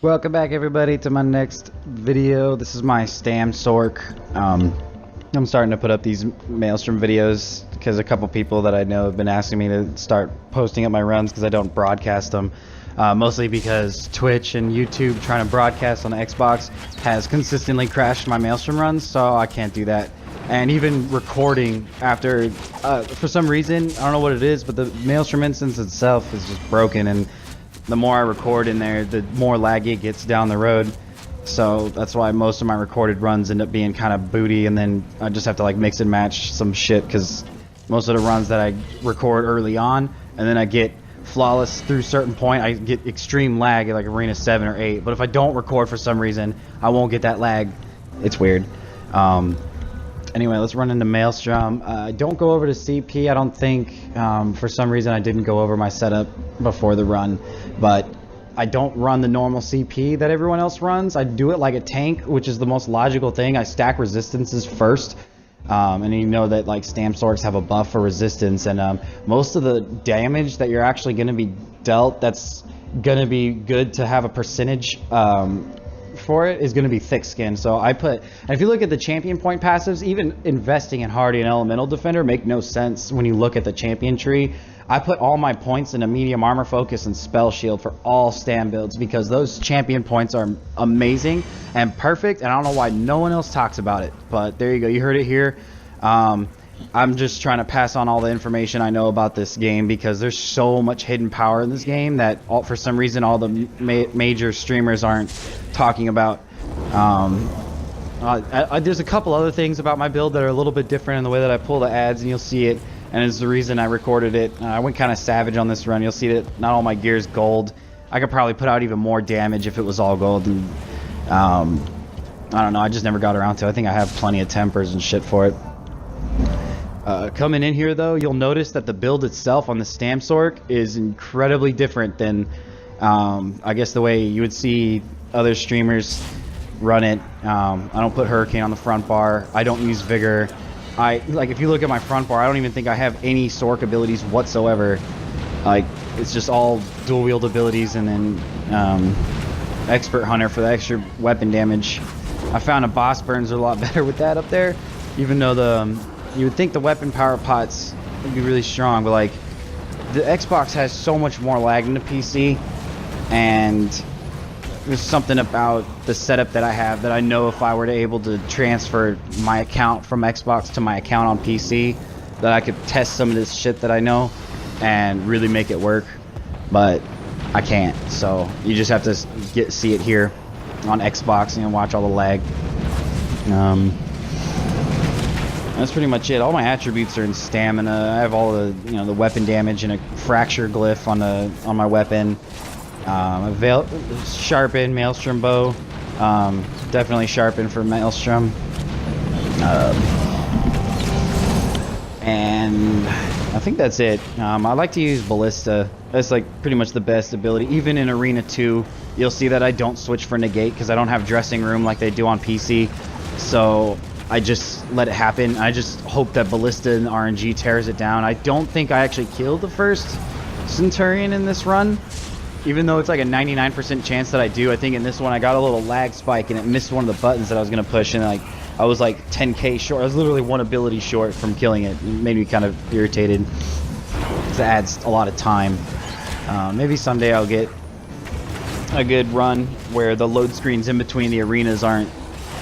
Welcome back everybody to my next video. This is my Stamsorc. I'm starting to put up these Maelstrom videos because a couple people that I know have been asking me to start posting up my runs because I don't broadcast them. Mostly because Twitch and YouTube trying to broadcast on the Xbox has consistently crashed my Maelstrom runs, so I can't do that. And even recording after, for some reason, I don't know what it is, but the Maelstrom instance itself is just broken, and the more I record in there, the more laggy it gets down the road. So that's why most of my recorded runs end up being kind of booty, and then I just have to like mix and match some shit because most of the runs that I record early on and then I get flawless through a certain point, I get extreme lag at like Arena 7 or 8. But if I don't record for some reason, I won't get that lag. It's weird. Anyway, let's run into Maelstrom. Don't go over to CP, I don't think. For some reason I didn't go over my setup before the run, but I don't run the normal CP that everyone else runs. I do it like a tank, which is the most logical thing. I stack resistances first, and you know that like Stamsorcs have a buff for resistance, and most of the damage that you're actually going to be dealt that's going to be good to have a percentage for it is going to be thick skin. So I put, and if you look at the champion point passives, even investing in Hardy and Elemental Defender make no sense when you look at the champion tree. I put all my points into medium armor focus and spell shield for all Stam builds because those champion points are amazing and perfect, and I don't know why no one else talks about it, but there you go, you heard it here. I'm just trying to pass on all the information I know about this game because there's so much hidden power in this game that for some reason all the major streamers aren't talking about. There's a couple other things about my build that are a little bit different in the way that I pull the ads, and you'll see it, and it's the reason I recorded it. I went kind of savage on this run. You'll see that not all my gear is gold. I could probably put out even more damage if it was all gold, and I don't know, I just never got around to it. I think I have plenty of tempers and shit for it. Coming in here though, you'll notice that the build itself on the Stamsorc is incredibly different than I guess the way you would see other streamers run it. I don't put Hurricane on the front bar. I don't use Vigor. Like if you look at my front bar, I don't even think I have any Sorc abilities whatsoever. Like it's just all dual wield abilities, and then Expert Hunter for the extra weapon damage. I found a boss burns are a lot better with that up there, even though you would think the weapon power pots would be really strong, but like the Xbox has so much more lag than the PC, and there's something about the setup that I have that I know if I were to able to transfer my account from Xbox to my account on PC, that I could test some of this shit that I know and really make it work, but I can't. So you just have to see it here on Xbox and watch all the lag. That's pretty much it. All my attributes are in stamina. I have all the, you know, the weapon damage and a fracture glyph on my weapon. Sharpened Maelstrom bow. Definitely Sharpened for Maelstrom. And I think that's it. I like to use Ballista. That's like pretty much the best ability. Even in Arena 2, you'll see that I don't switch for Negate because I don't have dressing room like they do on PC. So I just let it happen. I just hope that Ballista and RNG tears it down. I don't think I actually killed the first Centurion in this run, even though it's like a 99% chance that I do. I think in this one I got a little lag spike and it missed one of the buttons that I was going to push, and like I was like 10k short. I was literally one ability short from killing it. It made me kind of irritated. It adds a lot of time. Maybe someday I'll get a good run where the load screens in between the arenas aren't.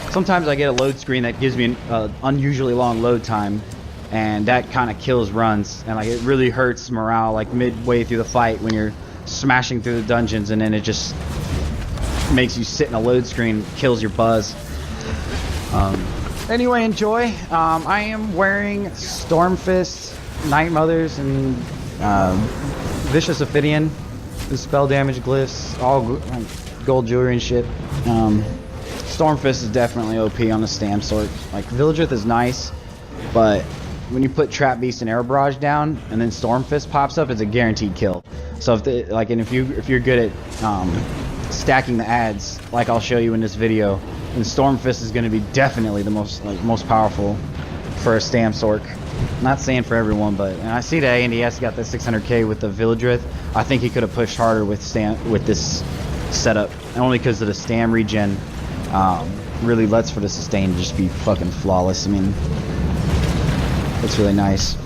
Sometimes I get a load screen that gives me an unusually long load time, and that kind of kills runs, and like it really hurts morale like midway through the fight when you're smashing through the dungeons, and then it just makes you sit in a load screen, kills your buzz. Anyway, enjoy. I am wearing Stormfist, Night Mothers, and Vicious Ophidian, the spell damage glyphs, all gold jewelry and shit. Stormfist is definitely OP on the Stamsorc. Like Vildrith is nice, but when you put Trap Beast and Air Barrage down and then Stormfist pops up, it's a guaranteed kill. So if you're good at stacking the ads, like I'll show you in this video, then Stormfist is going to be definitely the most powerful for a Stamsorc. Not saying for everyone, but and I see that ANDS got the 600k with the Vildrith. I think he could have pushed harder with this setup, only because of the stam regen. Really lets for the sustain to just be fucking flawless. I mean, it's really nice.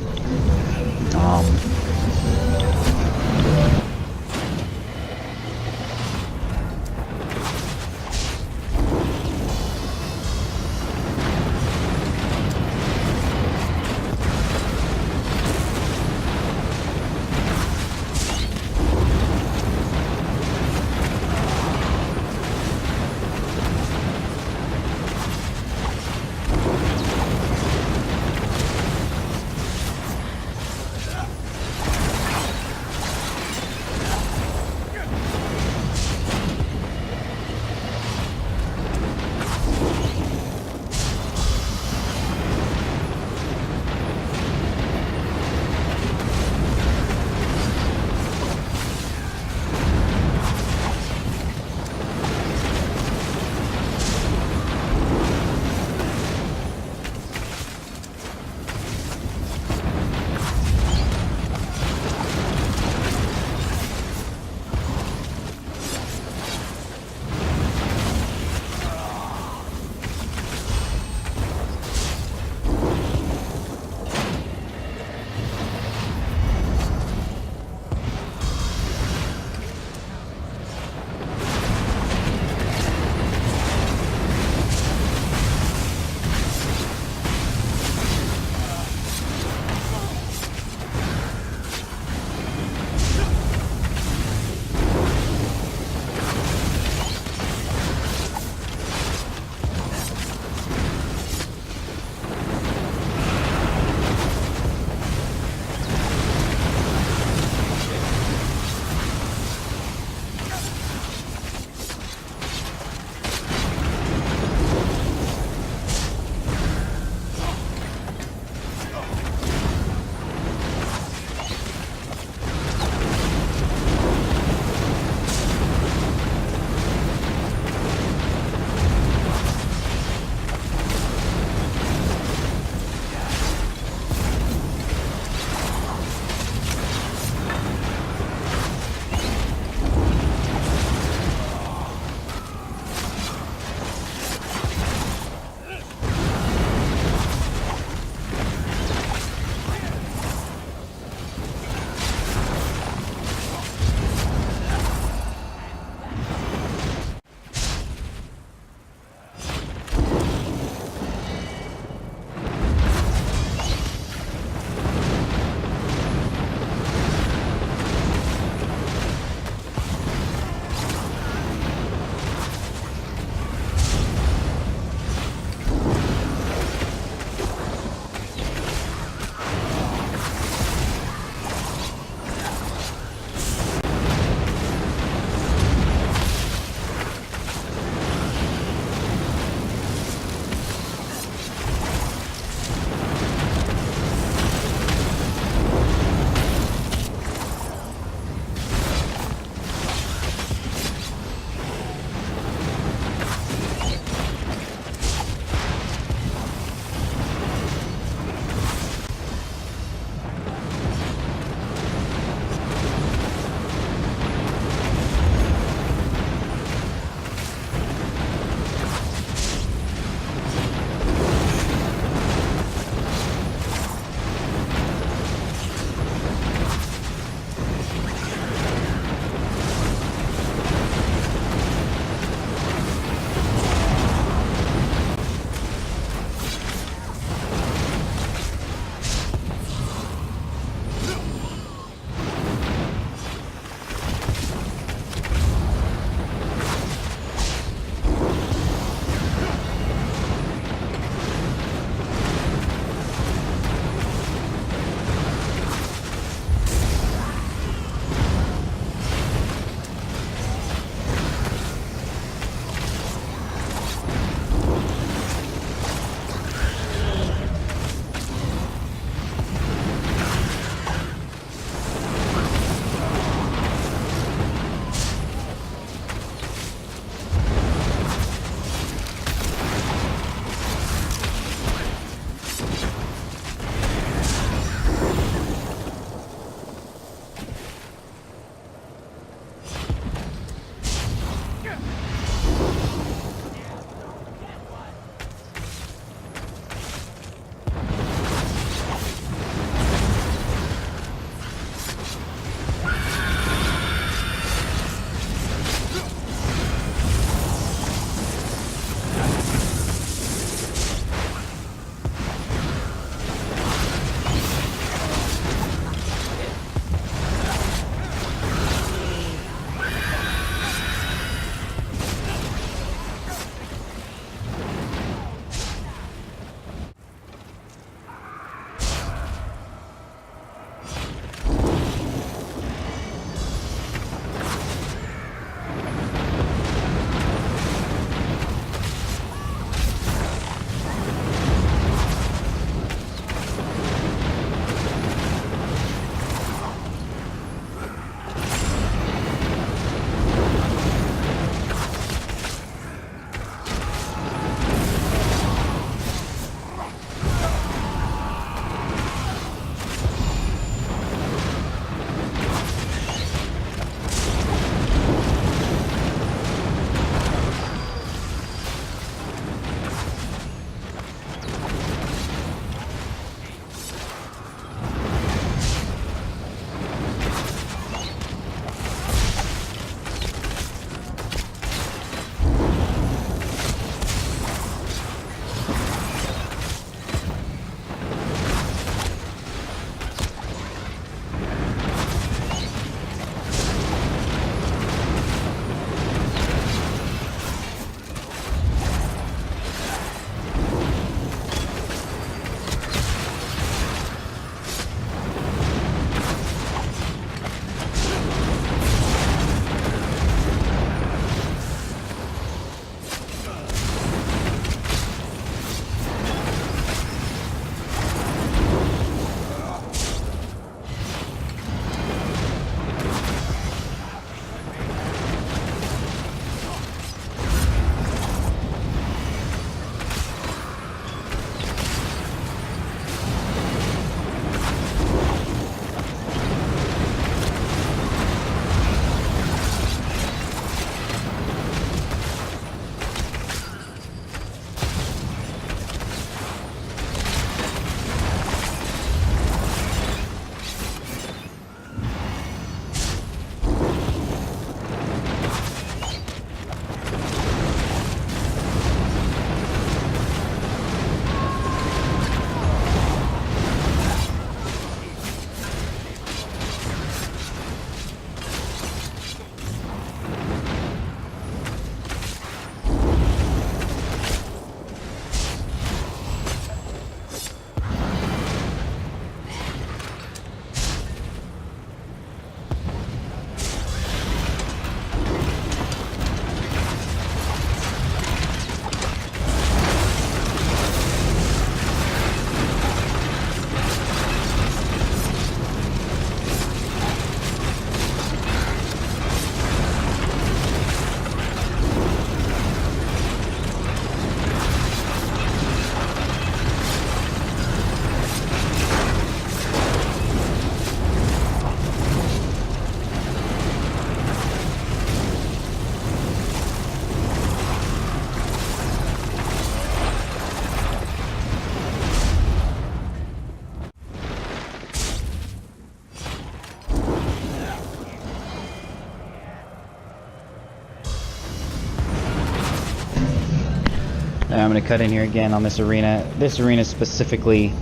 I'm going to cut in here again on this arena. This arena specifically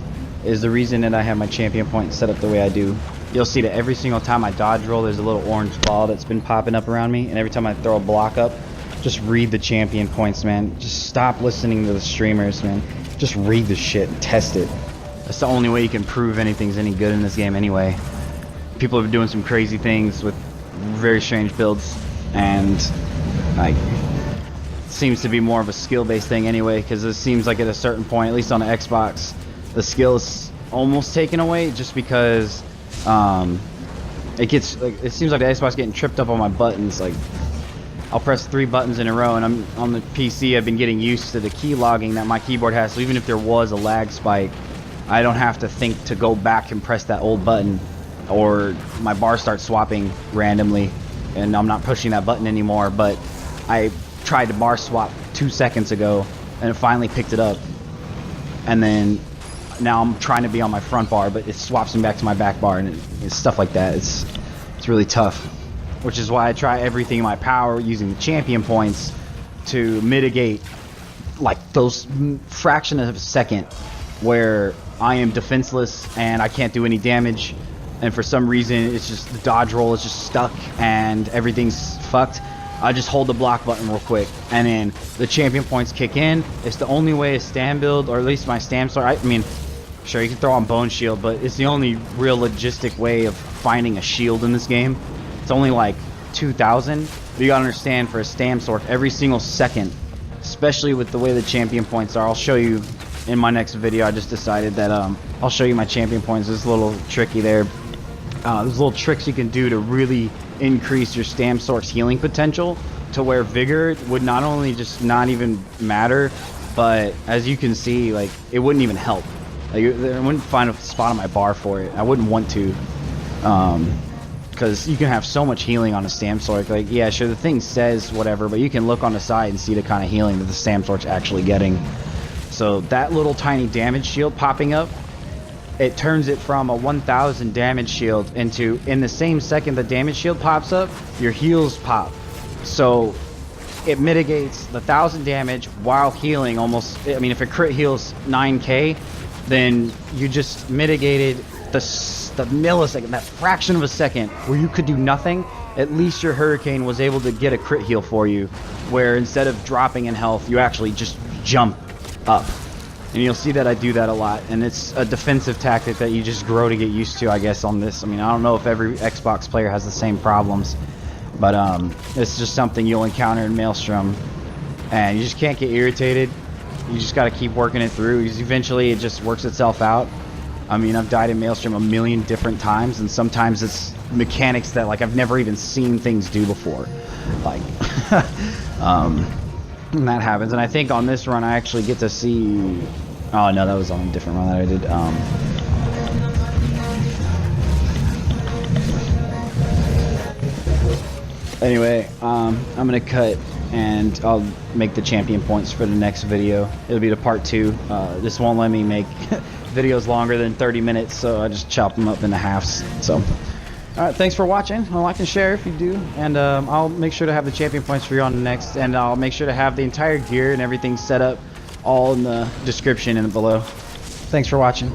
is the reason that I have my champion point set up the way I do. You'll see that every single time I dodge roll, there's a little orange ball that's been popping up around me, and every time I throw a block up, just read the champion points, man. Just stop listening to the streamers, man. Just read the shit and test it. That's the only way you can prove anything's any good in this game anyway. People have been doing some crazy things with very strange builds, and like, seems to be more of a skill-based thing anyway, because it seems like at a certain point, at least on the Xbox, the skill is almost taken away just because it seems like the Xbox getting tripped up on my buttons. Like, I'll press 3 buttons in a row, and I'm on the PC. I've been getting used to the key logging that my keyboard has, so even if there was a lag spike, I don't have to think to go back and press that old button, or my bar starts swapping randomly and I'm not pushing that button anymore. But I tried to bar swap 2 seconds ago and it finally picked it up, and then now I'm trying to be on my front bar, but it swaps me back to my back bar, and it's stuff like that. It's really tough, which is why I try everything in my power using the champion points to mitigate like those fraction of a second where I am defenseless and I can't do any damage, and for some reason it's just the dodge roll is just stuck and everything's fucked. I just hold the block button real quick, and then the champion points kick in. It's the only way a stand build, or at least my Stamsorc, I mean, sure, you can throw on bone shield, but it's the only real logistic way of finding a shield in this game. It's only like 2,000. But you gotta understand, for a Stamsorc, every single second, especially with the way the champion points are, I'll show you in my next video. I just decided that I'll show you my champion points. It's a little tricky there. There's little tricks you can do to really increase your Stamsorc's healing potential to where vigor would not only just not even matter, but as you can see, like, it wouldn't even help. Like, I wouldn't find a spot on my bar for it. I wouldn't want to, because you can have so much healing on a Stamsorc. Like, yeah, sure, the thing says whatever, but you can look on the side and see the kind of healing that the Stamsorc's actually getting. So that little tiny damage shield popping up, it turns it from a 1,000 damage shield into, in the same second the damage shield pops up, your heals pop. So it mitigates the 1,000 damage while healing almost. I mean, if a crit heals 9k, then you just mitigated the millisecond, that fraction of a second where you could do nothing. At least your Hurricane was able to get a crit heal for you, where instead of dropping in health, you actually just jump up. And you'll see that I do that a lot, and it's a defensive tactic that you just grow to get used to, I guess, on this. I mean, I don't know if every Xbox player has the same problems, but it's just something you'll encounter in Maelstrom, and you just can't get irritated. You just got to keep working it through, because eventually it just works itself out. I mean, I've died in Maelstrom a million different times, and sometimes it's mechanics that, like, I've never even seen things do before. Like, and that happens. And I think on this run I actually get to see... Oh no, that was on a different run that I did. Anyway, I'm gonna cut and I'll make the champion points for the next video. It'll be the part 2. This won't let me make videos longer than 30 minutes, so I just chop them up into halves. So alright, thanks for watching. Like and share if you do, and I'll make sure to have the champion points for you on the next, and I'll make sure to have the entire gear and everything set up all in the description and below. Thanks for watching.